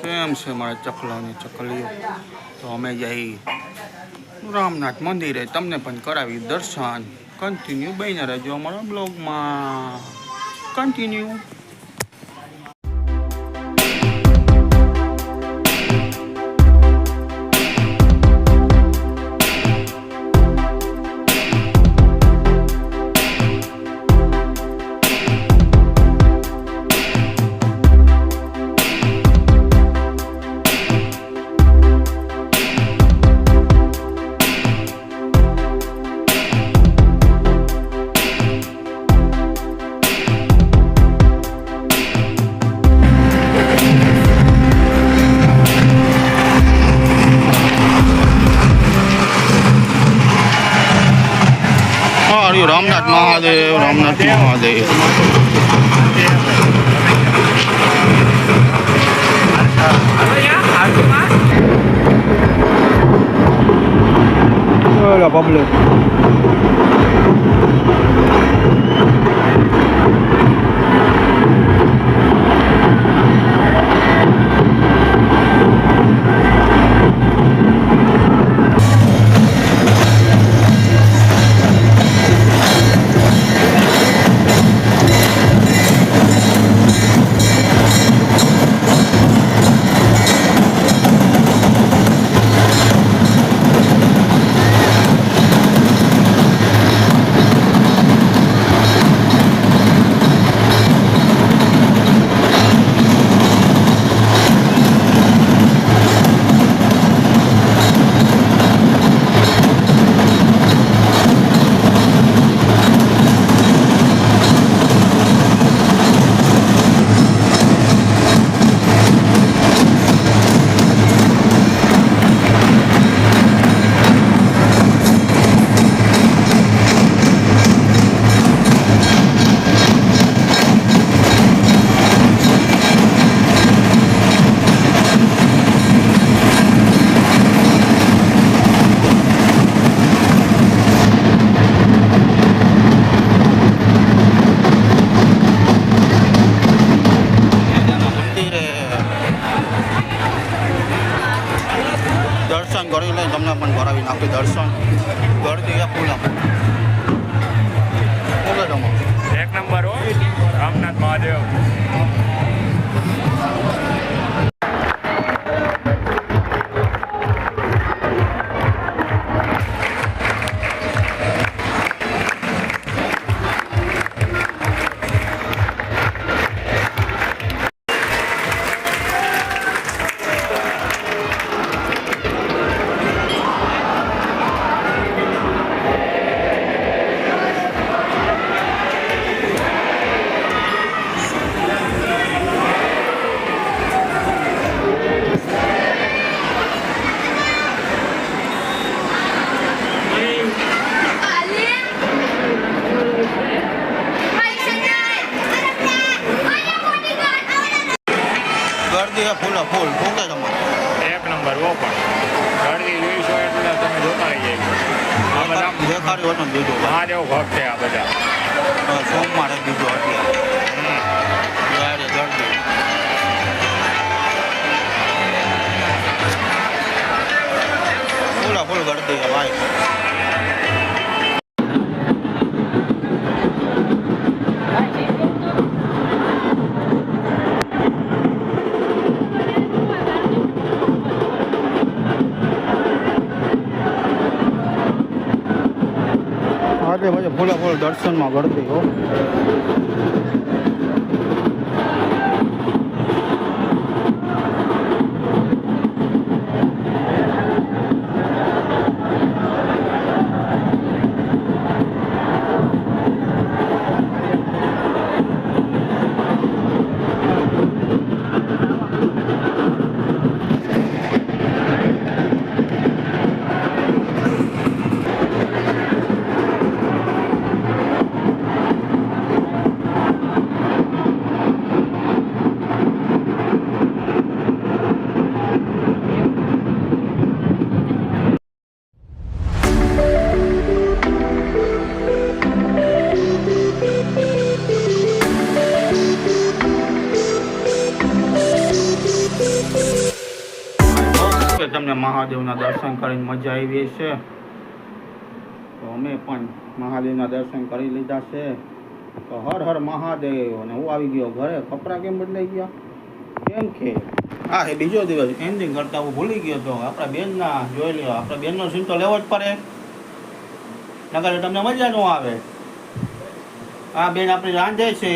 કેમ છે મારા ચકલાની ચકલીઓ? તો અમે જઈ રામનાથ મંદિરે, તમને પણ કરાવી દર્શન. કન્ટિન્યુ બન્યા રહેજો અમારા બ્લોગમાં. કન્ટિન્યુ. રામનાથ મહાદેવ, રામનાથ મહાદેવ. પબ્લિક દર્શન કરી લઈને તમને પણ કરાવી નાખી દર્શન. ગરદી ફૂલા એક નંબર હો રામનાથ મહાદેવ. ફૂલા ફૂલ ફૂલે તમારે એક નંબર હો. પણ ગરદી જોઈશો એટલે તમે જોતા રહી જાય. આ બધા દેખાડ્યું હતું બીજું મહાદેવ ભક્ત છે આ બધા. સોમવારે બીજું અત્યારે ગરદી ફૂલા ફૂલ ગરદી ભાઈ. ફૂલા ફૂલ દર્શનમાં ગરદી હો. તમને મહાદેવના દર્શન કરીને મજા આવી છે. તો અમે પણ મહાદેવના દર્શન કરી લીધા છે. તો હર હર મહાદેવ. અને હું આવી ગયો ઘરે. કપડાં કેમ બદલાઈ ગયા? કેમ કે હા એ બીજો દિવસ એન્ડિંગ કરતા હું ભૂલી ગયો તો આપણા બેનના જોઈ લ્યો. આપણા બેનનો સીન તો લેવો જ પડે, નકર તમને મજા ન આવે. આ બેન આપણે રાંધે છે.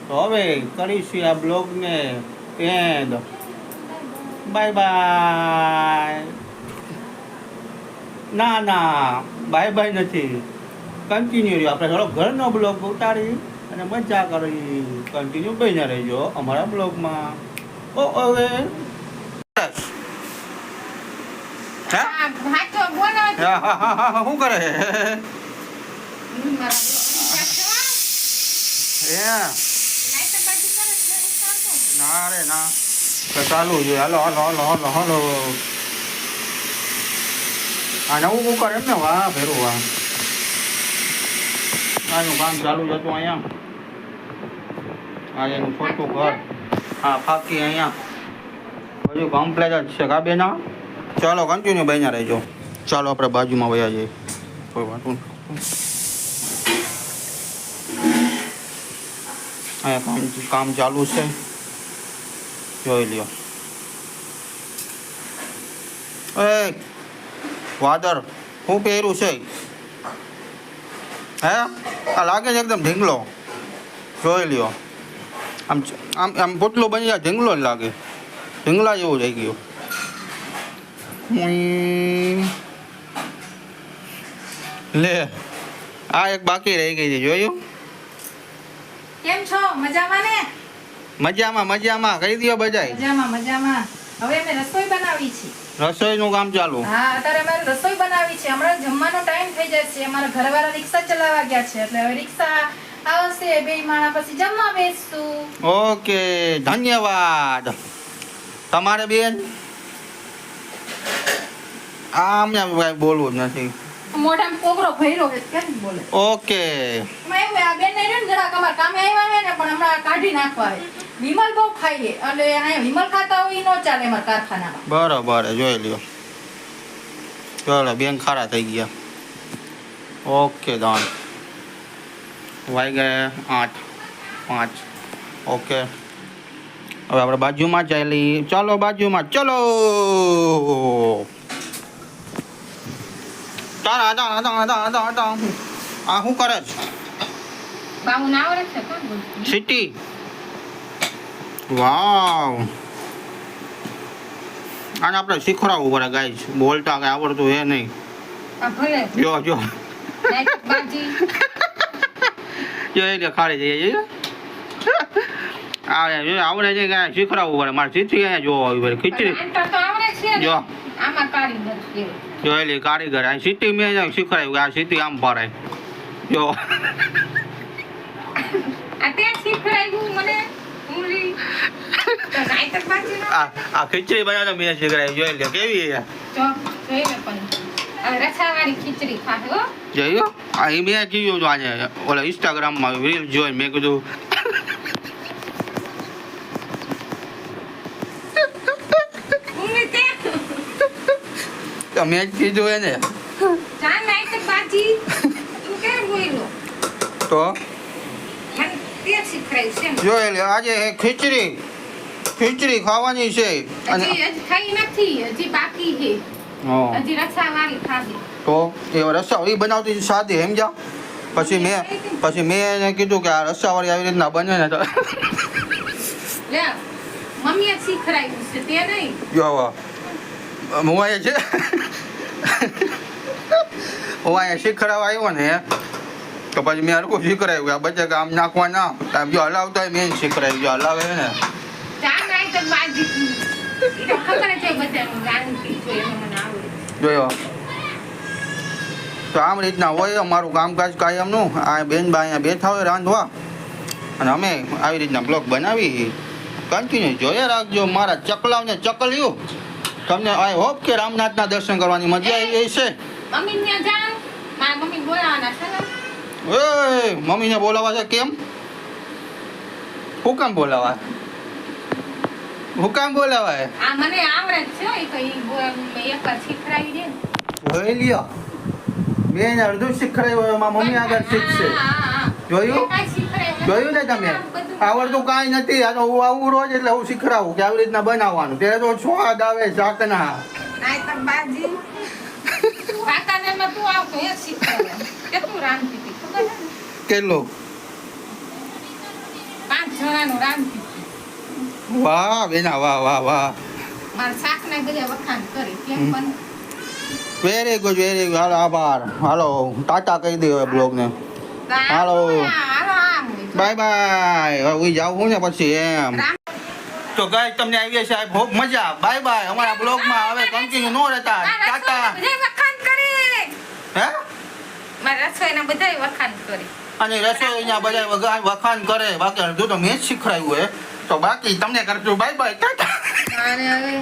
તો હવે કરીશું આ બ્લોગને એન્ડ. Bye bye. ના ના બાય બાય નથી, કન્ટિન્યુ રહ્યો. આપણે થોડો ઘરનો બ્લોગ ઉતારી અને મજા કરી. કન્ટિન્યુ બન્યા રહેજો અમારા બ્લોગમાં. ઓ હવે શું કરે ના રે ના તો ચાલુ છે. હાલો હાલો હાલો હાલો હાલો. આ નવું કુકર એમ ને? વાહ ભેરું વાહ. આનું કામ ચાલુ જ હતું અહીંયા. આ એનું છોટું ઘર. હા ફાકી અહીંયા બધું કમ્પ્લેટ જ છે. કા બેના ચાલો કન્ટિન્યુ બન્યા રહેજો. ચાલો આપણે બાજુમાં વયા જઈએ. કોઈ વાંધો નહીં. અહીંયા કામ ચાલુ છે, જોઈ લ્યો. એ વાદર શું પહેર્યું છે? હે આ લાગે છે એકદમ ઢીંગલો. જોઈ લ્યો. આમ આમ આમ પોટલું બની જાય ઢીંગલો જ લાગે. ઢીંગલા જેવું થઈ ગયું. લે આ એક બાકી રહી ગઈ છે. જોયું? કેમ છો? મજામાં ને? મજામાં મજામાં કહી દો બધાય. મજામાં મજામાં. હવે અમે રસોઈ બનાવી છે. રસોઈનું કામ ચાલુ. હા અત્યારે અમારે રસોઈ બનાવી છે. હમણાં જમવાનો ટાઈમ થઈ જશે. અમારા ઘરવાળા રિક્ષા ચલાવવા ગયા છે, એટલે હવે રિક્ષા આવશે. બે માણા પછી જમવા બેસશું. ઓકે ધન્યવાદ. તમારે બેન આમને કાંઈ બોલવું જ નથી. મોઢામાં કોગરો ભર્યો છે, કેમ બોલે? ઓકે એમાં એવું આ બેન ને જરાક અમારા કામે આવ્યા છે ને, પણ હમણાં કાઢી નાખવા છે. વિમલ બહુ ખાઈએ, એટલે અહીંયા વિમલ ખાતા હોય ઈ ન ચાલે અમારા કારખાનામાં. બરોબર જોઈ લ્યો. ચાલો બેન ખારા થઈ ગયા. ઓકે દાન વાગ્યા 8:05. ઓકે હવે આપણે બાજુમાં ચાલી. ચાલો બાજુમાં ચલો. તારા તારા તારા તારા તારા. આ શું કરે છે? બાબુ ના આવડે છે કોણ બોલ? સિટી. વાવ આને આપણે શીખવાડવું પડે ગાઈસ. બોલતા કઈ આવડતું હે નહીં. આ ભલે જો જો બાજી જો એટલે ખાલી જઈએ જઈએ. આવડે છે કાંઈ શીખવાડવું પડે. મારે શીખી અહીંયા જોવા આવી પડે. ખીચડી આંટા તો આવડે છે ને? જો આમાં કારીગર છે. જો એટલે કારીગર આ સીટી મેં શીખવાડ્યું કે આ સીટી આમ ભરાય. જો આ તે શીખડાયું મને ઉંગલી તો નાઈ તક બાજી નો આ ખીચડી બનાવતા મેં શીખવાડ્યું. જોઈ લે કેવી છે. જો જોઈ લે પણ હવે રસાવાળી ખીચડી ખાશે હો. જોયું આ એ મેં કીધું હતું આજે ઓલા ઇન્સ્ટાગ્રામમાં રીલ જોઈ. મેં કીધું ઉંગલી તે તો મેં જ કીધું એને. ચાલ નાઈ તક બાજી તું કેમ બોલ્યો? તો મને તે શીખડાયું છે. જોઈ લે આજે ખીચડી ખીચડી ખાવાની છે. અને હજી થઈ નથી, હજી બાકી છે. હા હજી રસાવાળી ખાધી. તો એ રસાવાળી બનાવતી સાદી સમજ્યા. પછી મેં એને કીધું કે આ રસાવાળી આવી રીતના બને ને તો લે મમ્મીએ શીખડાયું છે તે નહીં. જો હું અહીંયા છે હું અહીંયા શીખડાવવા આવ્યો ને તો પછી મેં હરકું શીખડાવ્યું આ બચે આમ નાખવાના આમ જો હલાવતા હોય મેં શીખડાવ્યું. જો હલાવે ને ચાલ નાઈ તક બાજી એ તો ખબર છે બધાનું જાણતી છે એમાં મને આવડે. જોયો તો આમ રીતના હોય અમારું કામકાજ કાયમનું. આ બેન બા અહીંયા બેઠા હોય રાંધવા અને અમે આવી રીતના બ્લોગ બનાવી. કન્ટિન્યુ જોયા રાખજો મારા ચકલાવને ચકલ્યું. તમને આઈ હોપ કે રામનાથના દર્શન કરવાની મજા આવી છે. મમ્મી ત્યાં જાણ મારા મમ્મી બોલાવાના છે ને. એ મમ્મીને બોલાવા છે કેમ? હું કામ બોલાવા? હું કામ બોલાવાય આ મને આવડે જ છે એ તો એકવાર શીખડાવી દે ને. જોઈ લ્યો બેન અડધું શીખડાયું એમાં મમ્મી આગળ શીખશે જોયું જોયું ને તમે આવડતું કાંઈ નથી આ તો હું આવું રોજ એટલે હું શીખડાવું કે આવી રીતના બનાવવાનું ત્યારે તો સ્વાદ આવે શાકના કેટલું 5 જણાનું રાંધતી વાહ બેના વાહ વાહ વાહ મારા શાકના બધા વખાણ કરે કેમ પણ વેરી ગુડ હાલો આભાર હાલો ટાટા કહી દે હવે બ્લોગને હાલો બાય બાય હવે હું જાઉં છું ને પછી એમ તો ગાય તમને આવી છે ખૂબ મજા બાય બાય અમારા બ્લોગમાં હવે કન્ટિન્યુ ન રહેતા ટાટા વખાણ કરે હે મારા રસોઈના બધા વખાણ કરે અને રસોઈના બધા વખાણ કરે બાકી અડધું તો મેં જ શીખવાડ્યું હે તો બાકી તમને કરજો બાય બાય ટાટા અને હવે